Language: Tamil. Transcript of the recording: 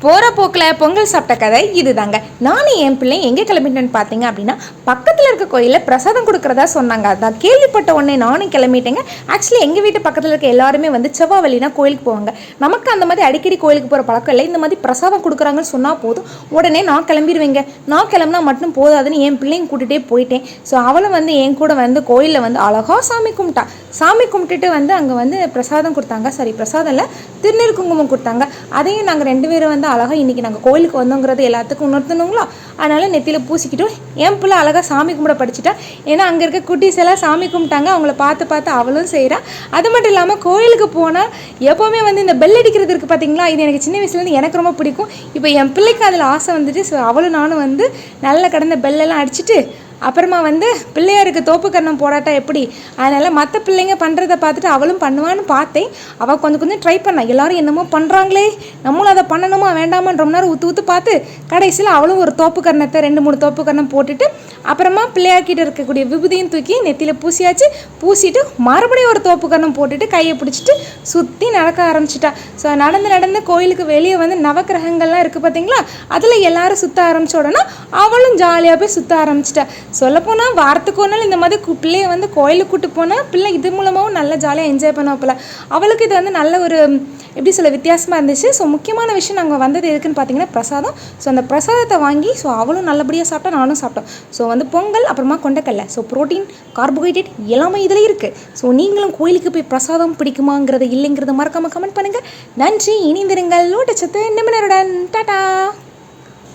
போகிற போக்கில் பொங்கல் சாப்பிட்ட கதை இதுதாங்க. நானும் என் பிள்ளை எங்கே கிளம்பிட்டேன்னு பார்த்தீங்க அப்படின்னா, பக்கத்தில் இருக்க கோயிலில் பிரசாதம் கொடுக்குறதா சொன்னாங்க. அதான் கேள்விப்பட்ட உடனே நானும் கிளம்பிட்டேங்க. ஆக்சுவலி எங்கள் வீட்டு பக்கத்தில் இருக்க எல்லாருமே வந்து செவ்வாய் வெள்ளினா கோயிலுக்கு போவாங்க. நமக்கு அந்த மாதிரி அடிக்கடி கோயிலுக்கு போகிற பழக்கம் இல்லை. இந்த மாதிரி பிரசாதம் கொடுக்குறாங்கன்னு சொன்னால் போதும், உடனே நான் கிளம்பிடுவேங்க. நான் கிளம்புனா மட்டும் போதாதுன்னு என் பிள்ளைங்க கூட்டிகிட்டே போயிட்டேன். ஸோ அவளும் வந்து என் கூட வந்து கோயிலில் வந்து அழகாக சாமி கும்பிட்டா. சாமி கும்பிட்டுட்டு வந்து அங்கே வந்து பிரசாதம் கொடுத்தாங்க. சரி, பிரசாதம் இல்லை, திருநீர் குங்குமம் கொடுத்தாங்க. அதையும் நாங்கள் 2 பேரும் வந்து அழகாக இன்றைக்கி நாங்கள் கோயிலுக்கு வந்தோங்கிறது எல்லாத்துக்கும் உணர்த்தணுங்களா, அதனால் நெத்தியில் பூசிக்கிட்டோம். என் பிள்ளை அழகாக சாமி கும்பிட படிச்சுட்டா. ஏன்னா அங்கே இருக்க குட்டீஸ் எல்லாம் சாமி கும்பிட்டாங்க, அவங்கள பார்த்து அவளும் செய்கிறா. அது மட்டும் இல்லாமல் கோயிலுக்கு போனால் எப்போவுமே வந்து இந்த பெல் அடிக்கிறது இருக்குது பார்த்தீங்களா, இது எனக்கு சின்ன வயசுலேருந்து எனக்கு ரொம்ப பிடிக்கும். இப்போ என் பிள்ளைக்கு அதில் ஆசை வந்துட்டு. ஸோ அவளும் நானும் வந்து நல்ல கடந்த பெல்லெல்லாம் அடிச்சுட்டு அப்புறமா வந்து பிள்ளையாருக்கு தோப்பு கரணம் போடாட்டா எப்படி, அதனால் மற்ற பிள்ளைங்க பண்ணுறதை பார்த்துட்டு அவளும் பண்ணுவான்னு பார்த்தேன். அவள் கொஞ்சம் ட்ரை பண்ணாள். எல்லோரும் என்னமோ பண்ணுறாங்களே, நம்மளும் அதை பண்ணணுமா வேண்டாமான்னு ரொம்ப நேரம் ஊற்று பார்த்து கடைசியில் அவளும் ஒரு தோப்பு கரணத்தை 2-3 தோப்பு கரணம் போட்டுட்டு அப்புறமா பிள்ளையார்கிட்ட இருக்கக்கூடிய விபூதியும் தூக்கி நெத்தியில் பூசியாச்சு. பூசிட்டு மறுபடியும் ஒரு தோப்பு கரணம் போட்டுட்டு கையை பிடிச்சிட்டு சுற்றி நடக்க ஆரம்பிச்சிட்டா. ஸோ நடந்து கோயிலுக்கு வெளியே வந்து நவக்கிரகங்கள்லாம் இருக்குது பார்த்தீங்களா, அதில் எல்லாரும் சுற்ற ஆரம்பிச்ச உடனே அவளும் ஜாலியாக போய் சுற்ற ஆரம்பிச்சிட்டா. சொல்லப்போனால் வாரத்துக்கு ஒரு நாள் இந்த மாதிரி பிள்ளைய வந்து கோயிலுக்கு கூட்டு போனால் பிள்ளை இது மூலமாகவும் நல்லா ஜாலியாக என்ஜாய் பண்ணுவாப்பில்ல. அவளுக்கு இது வந்து நல்ல ஒரு எப்படி சொல்ல வித்தியாசமாக இருந்துச்சு. ஸோ முக்கியமான விஷயம் நாங்கள் வந்தது எதுக்குன்னு பார்த்தீங்கன்னா பிரசாதம். ஸோ அந்த பிரசாதத்தை வாங்கி ஸோ அவளும் நல்லபடியாக சாப்பிட்டா, நானும் சாப்பிட்டோம். ஸோ வந்து பொங்கல் அப்புறமா கொண்டக்கடலை, ஸோ ப்ரோட்டீன் கார்போஹைட்ரேட் எல்லாமே இதில் இருக்குது. ஸோ நீங்களும் கோயிலுக்கு போய் பிரசாதம் பிடிக்குமாங்கிறது இல்லைங்கிறத மறக்காமல் கமெண்ட் பண்ணுங்கள். நன்றி, இணைந்திருங்கள். ஊட்டச்சத்து நிமிடருடன். டாடா.